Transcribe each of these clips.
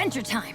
Adventure time!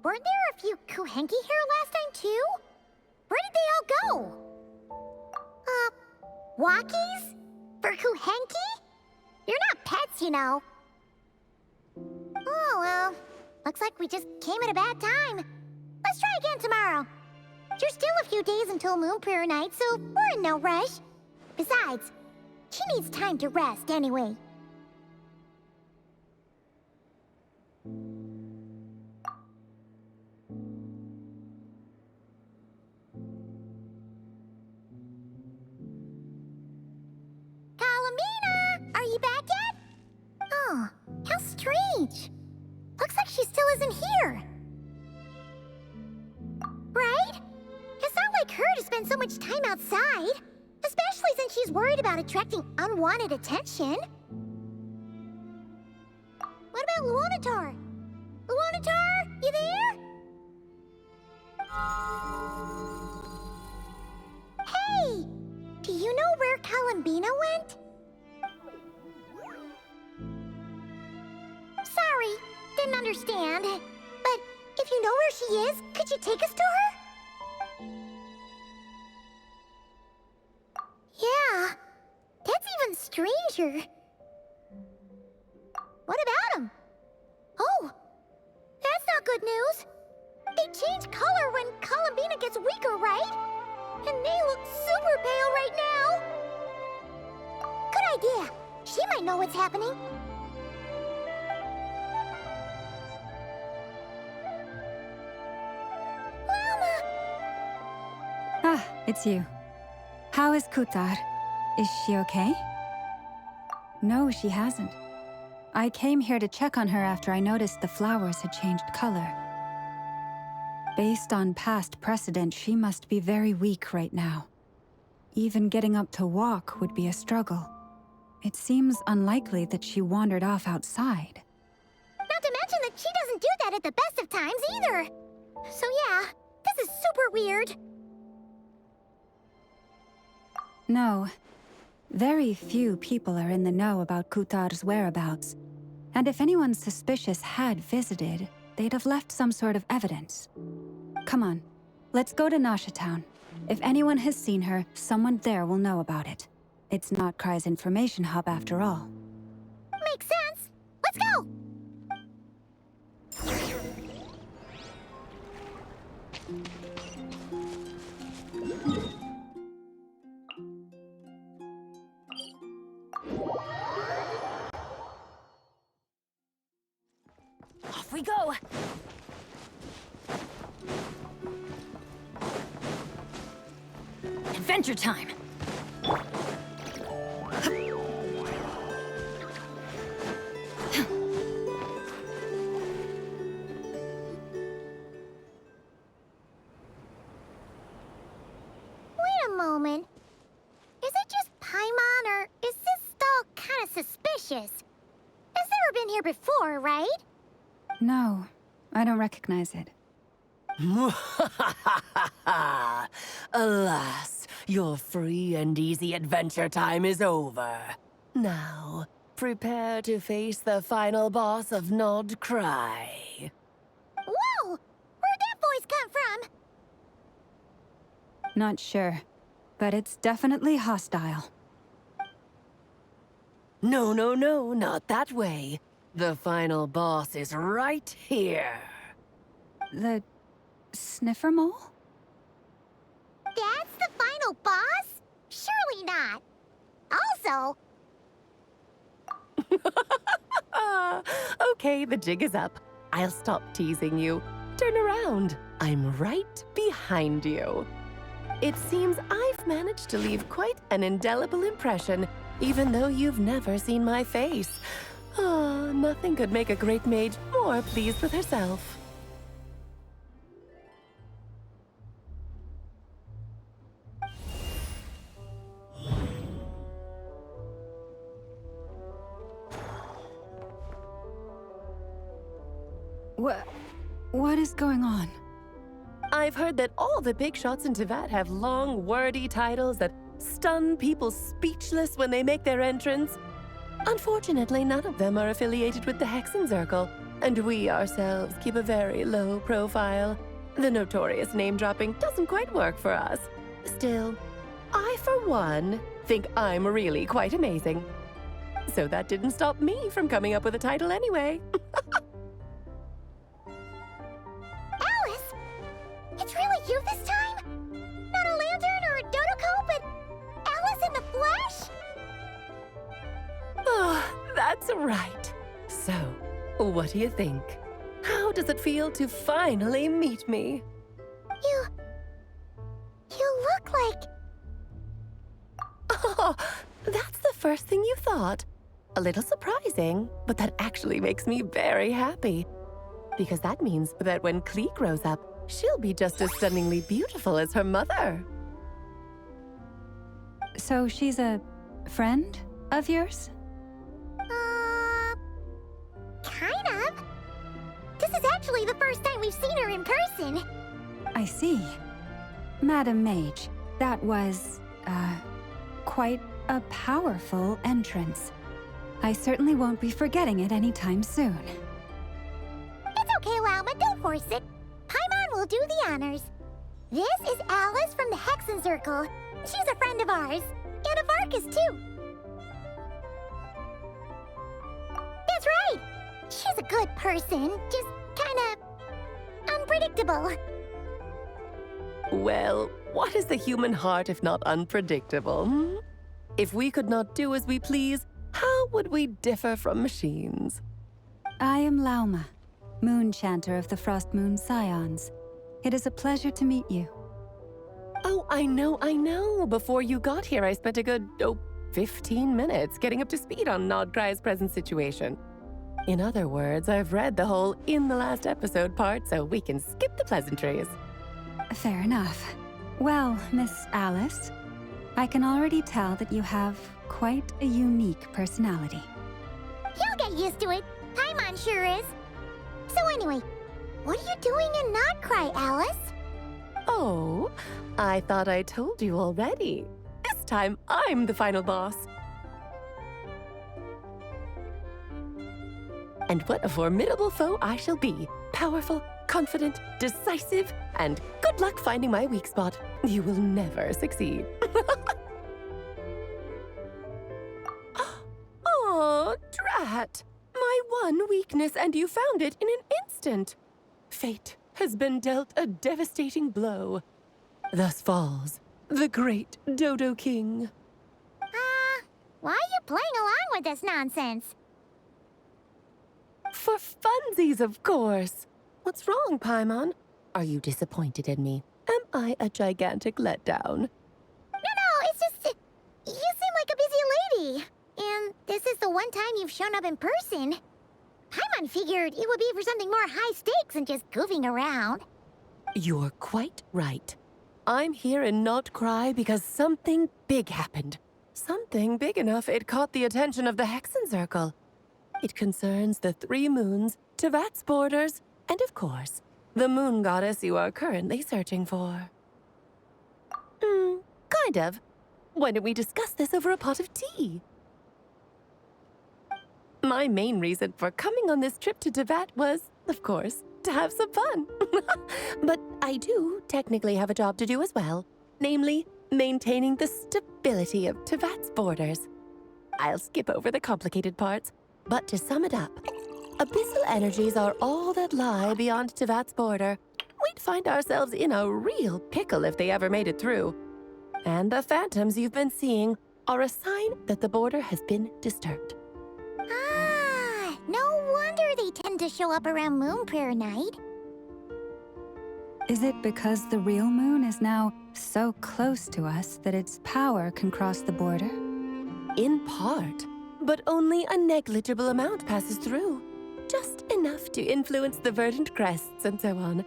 Weren't there a few Kuhenki here last time, too? Where did they all go? Walkies? For Kuhenki? You're not pets, you know. Oh, well. Looks like we just came at a bad time. Let's try again tomorrow. There's still a few days until Moon Prayer Night, so we're in no rush. Besides, she needs time to rest anyway. Columbina! Are you back yet? Oh, how strange. Looks like she still isn't here. Right? It's not like her to spend so much time outside. Especially since she's worried about attracting unwanted attention. What about Luonatar? Luonatar, you there? Hey! Do you know where Columbina went? Sorry, didn't understand. But if you know where she is, could you take us to her? Yeah, that's even stranger. What about him? Oh, that's not good news. They change color when Columbina gets weaker, right? And they look super pale right now. Good idea. She might know what's happening. Mama! Ah, it's you. How is Kutar? Is she okay? No, she hasn't. I came here to check on her after I noticed the flowers had changed color. Based on past precedent, she must be very weak right now. Even getting up to walk would be a struggle. It seems unlikely that she wandered off outside. Not to mention that she doesn't do that at the best of times either. So yeah, this is super weird. No. Very few people are in the know about Kutar's whereabouts. And if anyone suspicious had visited, they'd have left some sort of evidence. Come on, let's go to Nasha Town. If anyone has seen her, someone there will know about it. It's not Cry's information hub after all. Makes sense. Let's go! Off we go! Adventure time! Wait a moment. Is it just Paimon, or is this stall kind of suspicious? It's never been here before, right? No, I don't recognize it. Alas, your free and easy adventure time is over. Now, prepare to face the final boss of Nod Cry. Whoa! Where'd that voice come from? Not sure, but it's definitely hostile. No, no, no, not that way. The final boss is right here. The sniffer mole? That's the final boss? Surely not. Also... Okay, the jig is up. I'll stop teasing you. Turn around. I'm right behind you. It seems I've managed to leave quite an indelible impression, even though you've never seen my face. Ah, nothing could make a great mage more pleased with herself. What is going on? I've heard that all the big shots in Teyvat have long, wordy titles that stun people speechless when they make their entrance. Unfortunately, none of them are affiliated with the Hexenzirkel, and we ourselves keep a very low profile. The notorious name-dropping doesn't quite work for us. Still, I, for one, think I'm really quite amazing. So that didn't stop me from coming up with a title anyway. Alice! It's really you this time? Not a lantern or a Dodoko, but Alice in the flesh? Oh, that's right. So, what do you think? How does it feel to finally meet me? You look like... Oh, that's the first thing you thought. A little surprising, but that actually makes me very happy. Because that means that when Klee grows up, she'll be just as stunningly beautiful as her mother. So she's a friend of yours? Kind of. This is actually the first time we've seen her in person. I see. Madam Mage, that was, quite a powerful entrance. I certainly won't be forgetting it anytime soon. It's okay, Lauma, don't force it. Paimon will do the honors. This is Alice from the Hexenzirkel. She's a friend of ours, and of Arcus, too. That's right! She's a good person, just kinda... unpredictable. Well, what is the human heart if not unpredictable? Hmm? If we could not do as we please, how would we differ from machines? I am Lauma, Moon Chanter of the Frost Moon Scions. It is a pleasure to meet you. Oh, I know. Before you got here, I spent a good, 15 minutes getting up to speed on Nodcry's present situation. In other words, I've read the whole in the last episode part, so we can skip the pleasantries. Fair enough. Well, Miss Alice, I can already tell that you have quite a unique personality. He'll get used to it. Paimon sure is. So anyway, what are you doing in Nodcry, Alice? Oh, I thought I told you already. This time, I'm the final boss. And what a formidable foe I shall be. Powerful, confident, decisive, and good luck finding my weak spot. You will never succeed. Oh, drat. My one weakness, and you found it in an instant. Fate has been dealt a devastating blow. Thus falls the great Dodo King. Why are you playing along with this nonsense? For funsies, of course. What's wrong, Paimon? Are you disappointed in me? Am I a gigantic letdown? No, it's just... you seem like a busy lady. And this is the one time you've shown up in person. Paimon figured it would be for something more high stakes than just goofing around. You're quite right. I'm here in Nodcry because something big happened. Something big enough it caught the attention of the Hexenzirkel. It concerns the 3 moons, Teyvat's borders, and of course, the moon goddess you are currently searching for. Kind of. Why don't we discuss this over a pot of tea? My main reason for coming on this trip to Teyvat was, of course, to have some fun. But I do technically have a job to do as well, namely, maintaining the stability of Teyvat's borders. I'll skip over the complicated parts, but to sum it up, abyssal energies are all that lie beyond Teyvat's border. We'd find ourselves in a real pickle if they ever made it through. And the phantoms you've been seeing are a sign that the border has been disturbed. No wonder they tend to show up around Moon Prayer Night. Is it because the real moon is now so close to us that its power can cross the border? In part, but only a negligible amount passes through. Just enough to influence the verdant crests and so on.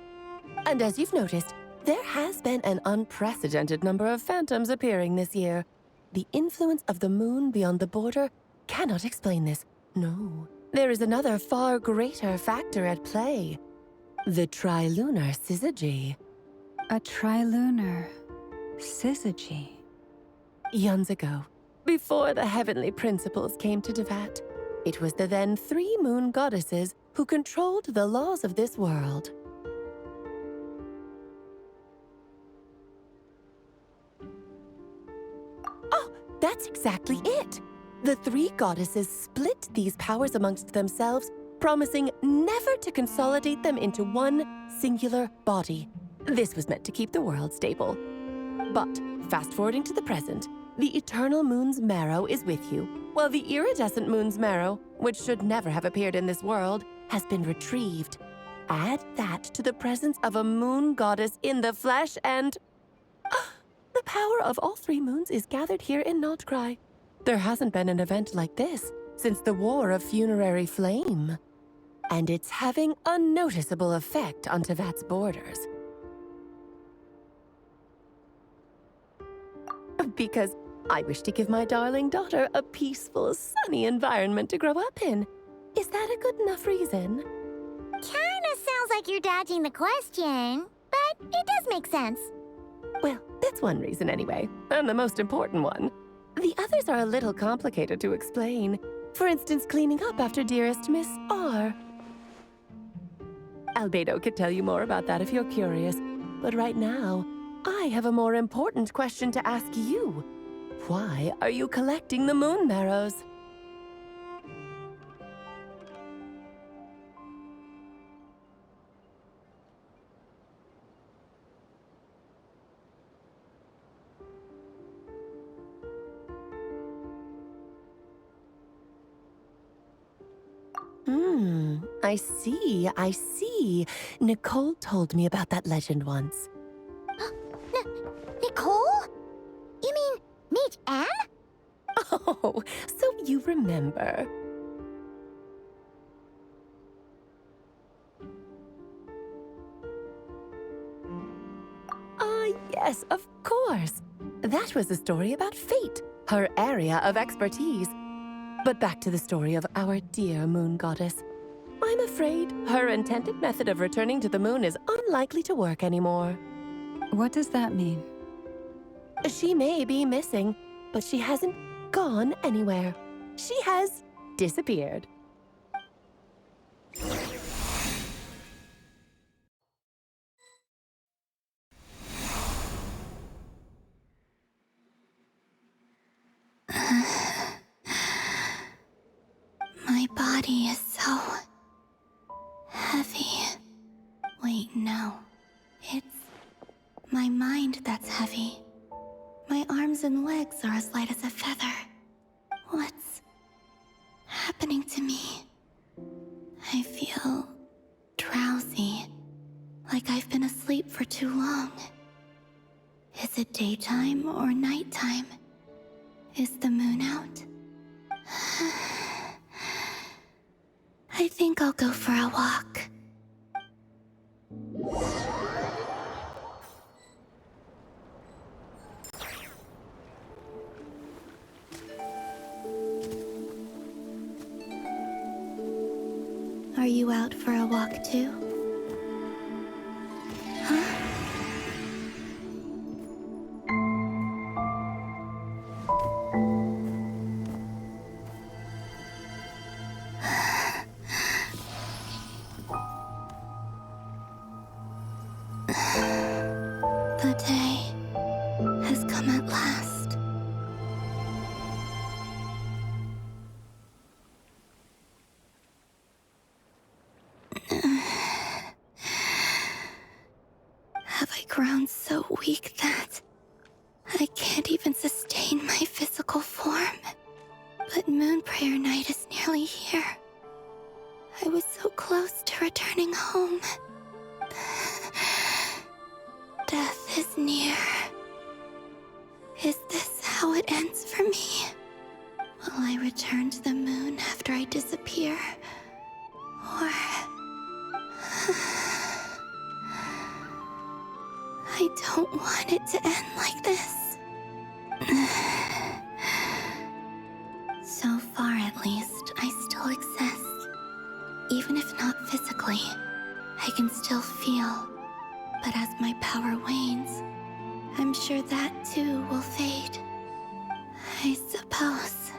And as you've noticed, there has been an unprecedented number of phantoms appearing this year. The influence of the moon beyond the border cannot explain this. No, there is another far greater factor at play. The trilunar syzygy. A trilunar syzygy. Eons ago, before the heavenly principles came to Devat, it was the then 3 moon goddesses who controlled the laws of this world. Oh, that's exactly it! The 3 goddesses split these powers amongst themselves, promising never to consolidate them into one singular body. This was meant to keep the world stable. But, fast-forwarding to the present, the eternal moon's marrow is with you, while the iridescent moon's marrow, which should never have appeared in this world, has been retrieved. Add that to the presence of a moon goddess in the flesh and... the power of all 3 moons is gathered here in Notcry. There hasn't been an event like this since the War of Funerary Flame. And it's having a noticeable effect on Tevat's borders. Because I wish to give my darling daughter a peaceful, sunny environment to grow up in. Is that a good enough reason? Kinda sounds like you're dodging the question, but it does make sense. Well, that's one reason anyway, and the most important one. The others are a little complicated to explain. For instance, cleaning up after dearest Miss R. Albedo could tell you more about that if you're curious, but right now, I have a more important question to ask you. Why are you collecting the moon marrows? I see. Nicole told me about that legend once. Nicole? You mean meet Anne? Oh, so you remember. Ah, yes, of course. That was a story about fate, her area of expertise. But back to the story of our dear moon goddess. I'm afraid her intended method of returning to the moon is unlikely to work anymore. What does that mean? She may be missing, but she hasn't gone anywhere. She has disappeared. My body is so heavy. Wait, no. It's my mind that's heavy. My arms and legs are as light as a feather. What's happening to me? I feel drowsy, like I've been asleep for too long. Is it daytime or nighttime? Is the moon out? I think I'll go for a walk. Are you out for a walk too? Huh? The day has come at last. Have I grown so weak that I can't even sustain my physical form? But Moon Prayer Night is nearly here. I was so close to returning home. death is near. Is this how it ends for me? Will I return to the moon after I disappear? Or... I don't want it to end like this. So far, at least, I still exist. Even if not physically, I can still feel. But as my power wanes, I'm sure that too will fade. I suppose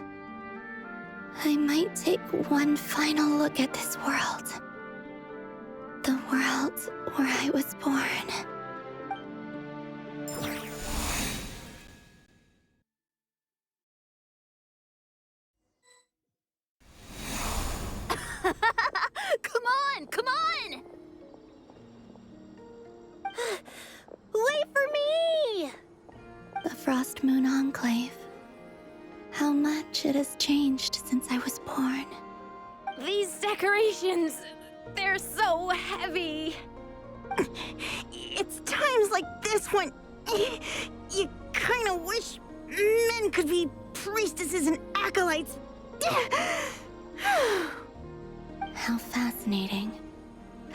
I might take one final look at this world. The world where I was born. Come on! Come on! Wait for me! The Frost Moon Enclave. How much it has changed since I was born. These decorations, they're so heavy. It's times like this when you kind of wish men could be priestesses and acolytes. How fascinating.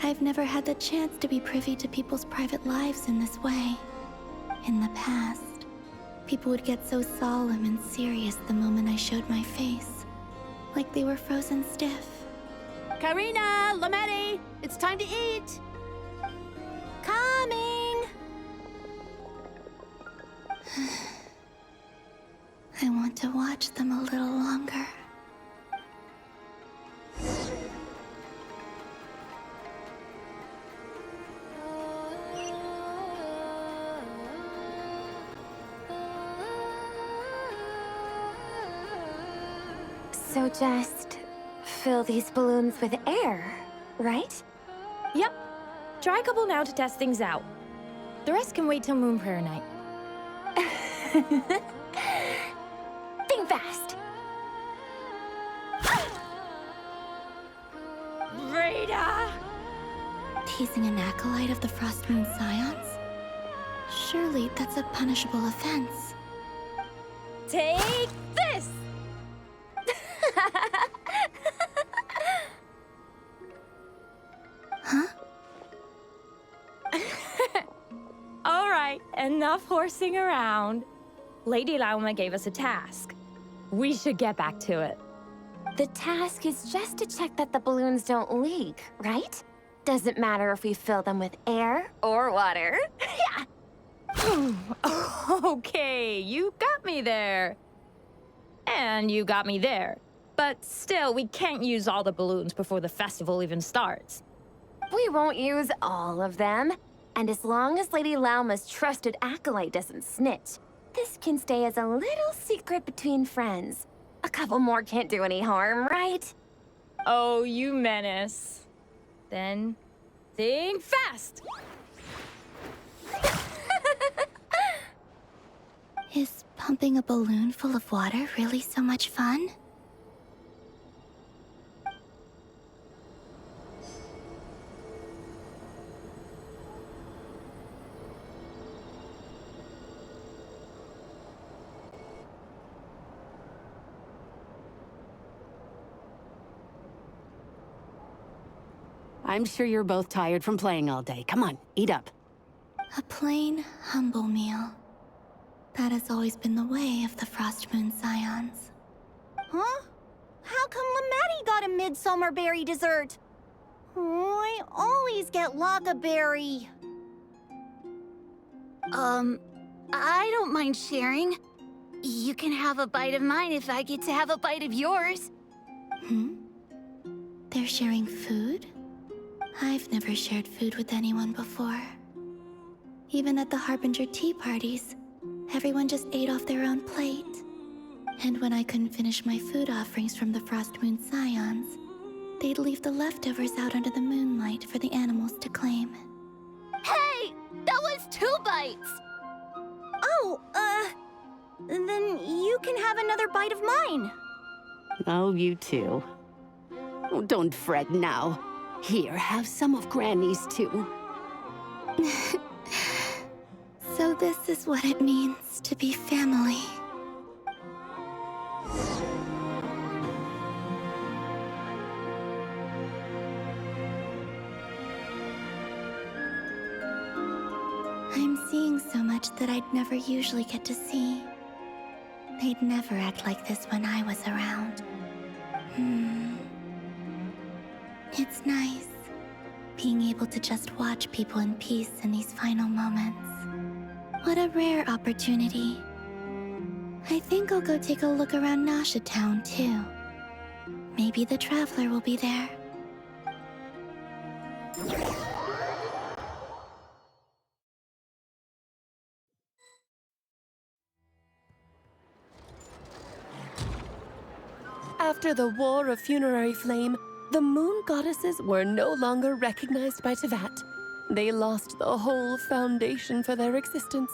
I've never had the chance to be privy to people's private lives in this way. In the past, people would get so solemn and serious the moment I showed my face. Like they were frozen stiff. Karina, Lametti, it's time to eat. Coming. I want to watch them a little longer. So just fill these balloons with air, right? Yep. Try a couple now to test things out. The rest can wait till Moon Prayer night. Think fast. Rita! Teasing an acolyte of the Frost Moon Scions? Surely that's a punishable offense. Take this! Huh? All right, enough horsing around. Lady Lauma gave us a task. We should get back to it. The task is just to check that the balloons don't leak, right? Doesn't matter if we fill them with air or water. Okay, you got me there. And you got me there. But still, we can't use all the balloons before the festival even starts. We won't use all of them. And as long as Lady Lauma's trusted acolyte doesn't snitch, this can stay as a little secret between friends. A couple more can't do any harm, right? Oh, you menace. Then, think fast! Is pumping a balloon full of water really so much fun? I'm sure you're both tired from playing all day. Come on, eat up. A plain, humble meal. That has always been the way of the Frost Moon Scions. Huh? How come Lametti got a midsummer berry dessert? Oh, I always get Lagaberry. I don't mind sharing. You can have a bite of mine if I get to have a bite of yours. Hmm? They're sharing food? I've never shared food with anyone before. Even at the Harbinger tea parties, everyone just ate off their own plate. And when I couldn't finish my food offerings from the Frost Moon Scions, they'd leave the leftovers out under the moonlight for the animals to claim. Hey! That was 2 bites! Oh, then you can have another bite of mine. Oh, you too. Oh, don't fret now. Here, have some of Granny's too. This is what it means to be family. I'm seeing so much that I'd never usually get to see. They'd never act like this when I was around. It's nice, being able to just watch people in peace in these final moments. What a rare opportunity. I think I'll go take a look around Nasha Town, too. Maybe the Traveler will be there. After the War of Funerary Flame, the Moon Goddesses were no longer recognized by Tevat. They lost the whole foundation for their existence.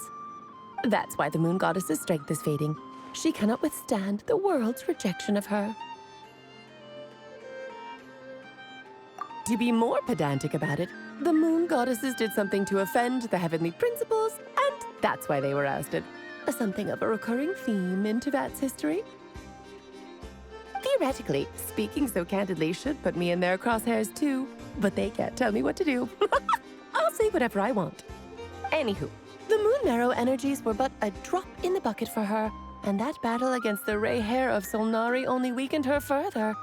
That's why the Moon Goddess's strength is fading. She cannot withstand the world's rejection of her. To be more pedantic about it, the Moon Goddesses did something to offend the heavenly principles, and that's why they were ousted. Something of a recurring theme in Tevat's history. Theoretically, speaking so candidly should put me in their crosshairs too, but they can't tell me what to do. I'll say whatever I want. Anywho, the Moon Marrow energies were but a drop in the bucket for her, and that battle against the Ray Hair of Solnari only weakened her further.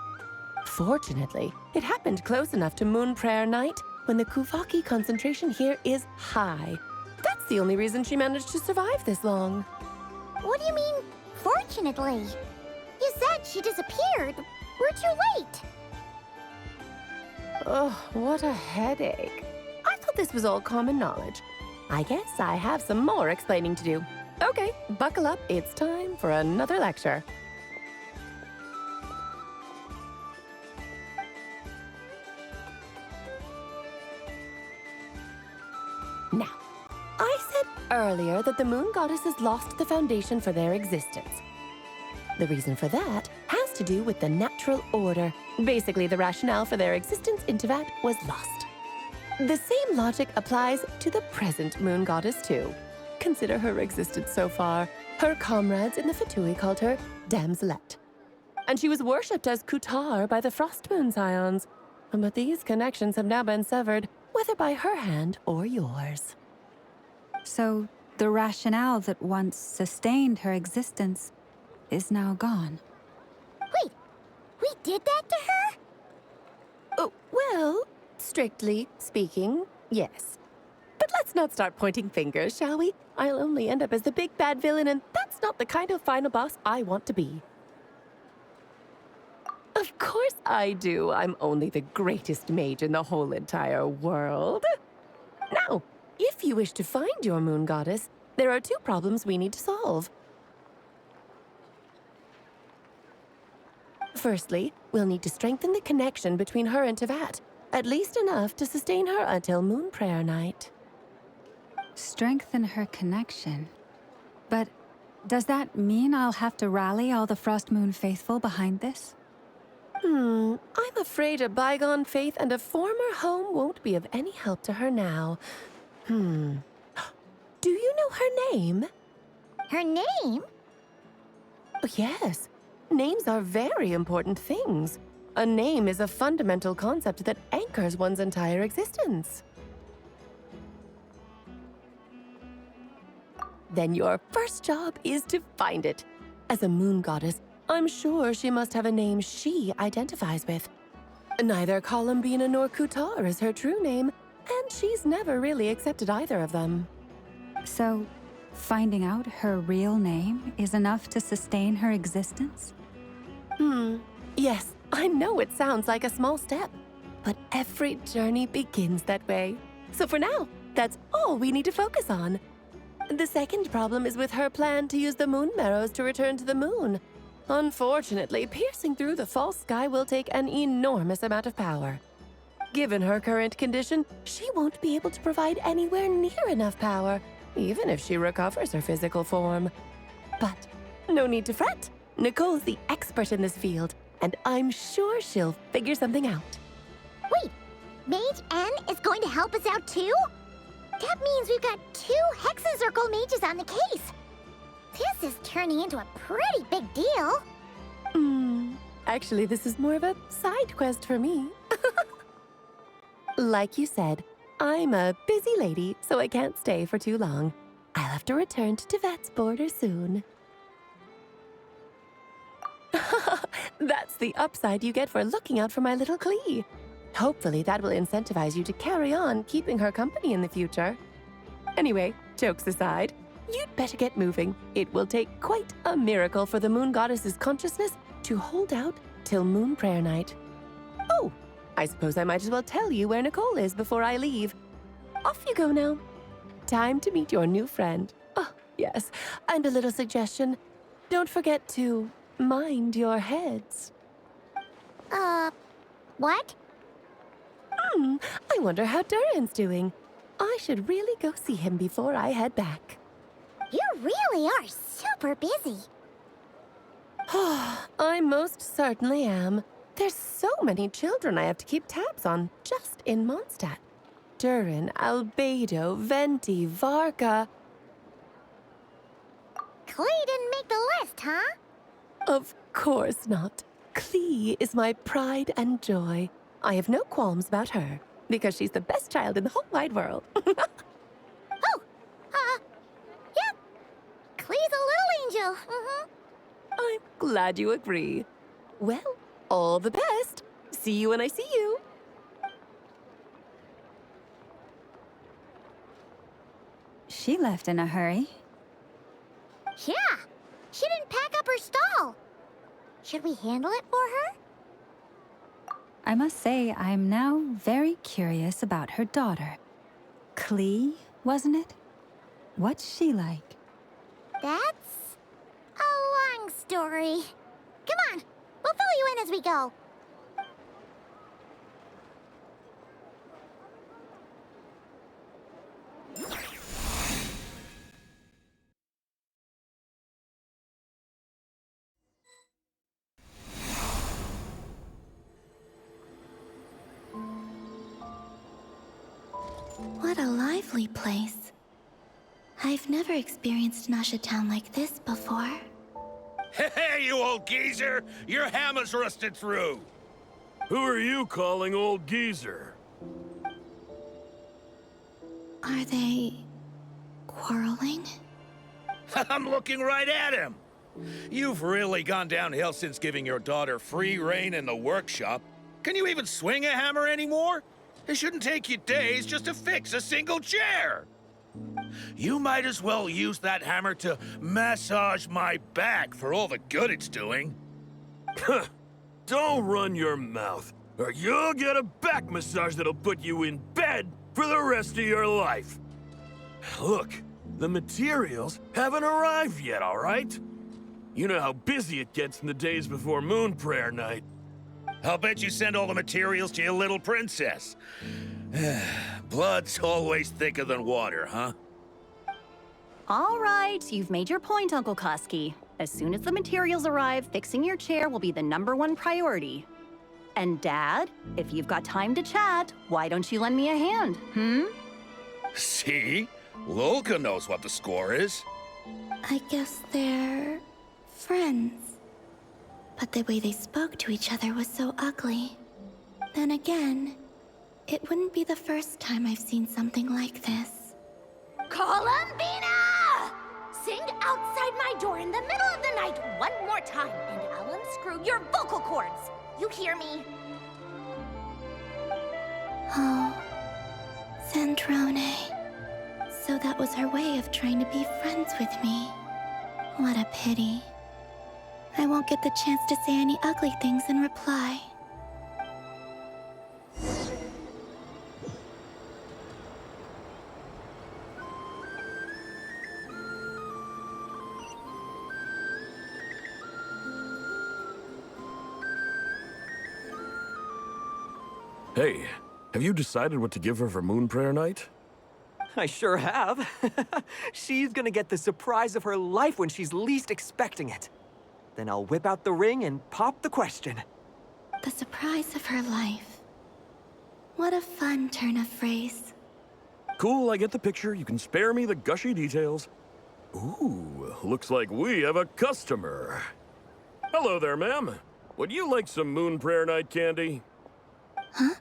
Fortunately, it happened close enough to Moon Prayer Night when the Kuvaki concentration here is high. That's the only reason she managed to survive this long. What do you mean, fortunately? You said she disappeared. We're too late. Oh, what a headache. I thought this was all common knowledge. I guess I have some more explaining to do. Okay, buckle up. It's time for another lecture. Now, I said earlier that the Moon Goddesses lost the foundation for their existence. The reason for that has to do with the natural order. Basically, the rationale for their existence in Tevat was lost. The same logic applies to the present Moon Goddess, too. Consider her existence so far. Her comrades in the Fatui called her Damselette. And she was worshipped as Kutar by the Frost Moon Scions. But these connections have now been severed, whether by her hand or yours. So, the rationale that once sustained her existence is now gone. Wait, we did that to her? Oh, well, strictly speaking, yes. But let's not start pointing fingers, shall we? I'll only end up as the big bad villain, and that's not the kind of final boss I want to be. Of course I do. I'm only the greatest mage in the whole entire world. Now, if you wish to find your Moon Goddess, there are two problems we need to solve. Firstly, we'll need to strengthen the connection between her and Tevat, at least enough to sustain her until Moon Prayer Night. Strengthen her connection. But does that mean I'll have to rally all the Frost Moon faithful behind this? I'm afraid a bygone faith and a former home won't be of any help to her now. Do you know her name? Her name? Oh, yes. Names are very important things. A name is a fundamental concept that anchors one's entire existence. Then your first job is to find it. As a Moon Goddess, I'm sure she must have a name she identifies with. Neither Columbina nor Kutar is her true name, and she's never really accepted either of them. So, finding out her real name is enough to sustain her existence? Yes, I know it sounds like a small step, but every journey begins that way. So for now, that's all we need to focus on. The second problem is with her plan to use the Moon Marrows to return to the moon. Unfortunately, piercing through the false sky will take an enormous amount of power. Given her current condition, she won't be able to provide anywhere near enough power, even if she recovers her physical form. But no need to fret. Nicole's the expert in this field, and I'm sure she'll figure something out. Wait, Mage N is going to help us out too? That means we've got 2 Hexacircle mages on the case. This is turning into a pretty big deal. Actually, this is more of a side quest for me. Like you said, I'm a busy lady, so I can't stay for too long. I'll have to return to Tevet's border soon. That's the upside you get for looking out for my little Klee. Hopefully that will incentivize you to carry on keeping her company in the future. Anyway, jokes aside, you'd better get moving. It will take quite a miracle for the Moon Goddess's consciousness to hold out till Moon Prayer Night. Oh, I suppose I might as well tell you where Nicole is before I leave. Off you go now. Time to meet your new friend. Oh, yes, and a little suggestion. Don't forget to mind your heads. What? I wonder how Durin's doing. I should really go see him before I head back. You really are super busy. I most certainly am. There's so many children I have to keep tabs on just in Mondstadt. Durin, Albedo, Venti, Varka. Klee didn't make the list, huh? Of course not. Klee is my pride and joy. I have no qualms about her, because she's the best child in the whole wide world. Yeah. Klee's a little angel. I'm glad you agree. Well, all the best. See you when I see you. She left in a hurry. Yeah. She didn't pack up her stall. Should we handle it for her? I must say, I'm now very curious about her daughter. Klee, wasn't it? What's she like? That's a long story. Come on, we'll fill you in as we go. What a lively place. I've never experienced Nasha Town like this before. Hey, you old geezer! Your hammer's rusted through! Who are you calling old geezer? Are they quarreling? I'm looking right at him! You've really gone downhill since giving your daughter free rein in the workshop. Can you even swing a hammer anymore? It shouldn't take you days just to fix a single chair! You might as well use that hammer to massage my back for all the good it's doing. Don't run your mouth, or you'll get a back massage that'll put you in bed for the rest of your life. Look, the materials haven't arrived yet, all right? You know how busy it gets in the days before Moon Prayer Night. I'll bet you send all the materials to your little princess. Blood's always thicker than water, huh? All right, you've made your point, Uncle Koski. As soon as the materials arrive, fixing your chair will be the #1 priority. And Dad, if you've got time to chat, why don't you lend me a hand, See? Lolka knows what the score is. I guess they're friends. But the way they spoke to each other was so ugly. Then again, it wouldn't be the first time I've seen something like this. Columbina! Sing outside my door in the middle of the night one more time, and I'll unscrew your vocal cords. You hear me? Oh, Zandrone. So that was her way of trying to be friends with me. What a pity. I won't get the chance to say any ugly things in reply. Hey, have you decided what to give her for Moon Prayer Night? I sure have. She's gonna get the surprise of her life when she's least expecting it. Then I'll whip out the ring and pop the question. The surprise of her life. What a fun turn of phrase. Cool, I get the picture. You can spare me the gushy details. Ooh, looks like we have a customer. Hello there, ma'am. Would you like some Moon Prayer Night candy? Huh?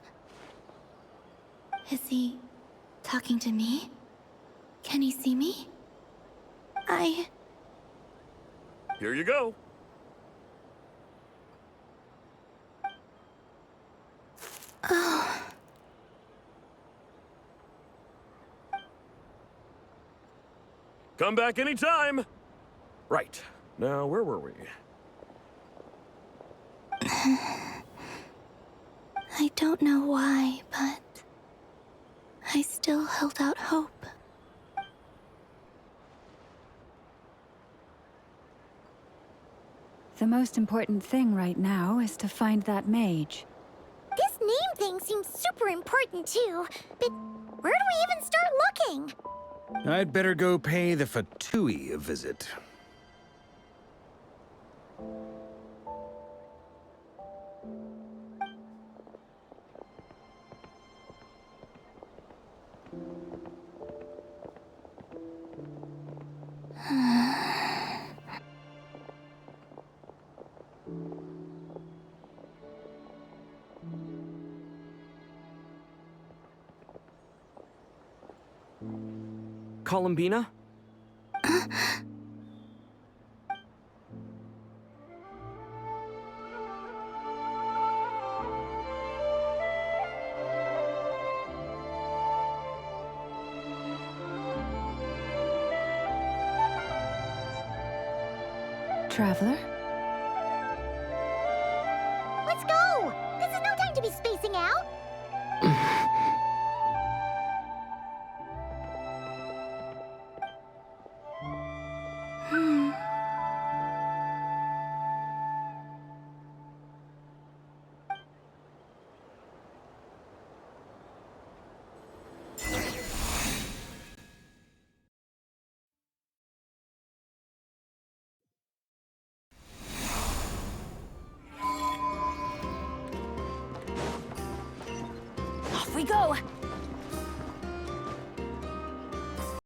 Is he talking to me? Can he see me? Here you go. Oh. Come back anytime. Right. Now, where were we? I don't know why, but I still held out hope. The most important thing right now is to find that mage. This name thing seems super important too, but where do we even start looking? I'd better go pay the Fatui a visit. Columbina? Traveler? Let's go! This is no time to be spacing out! Off we go!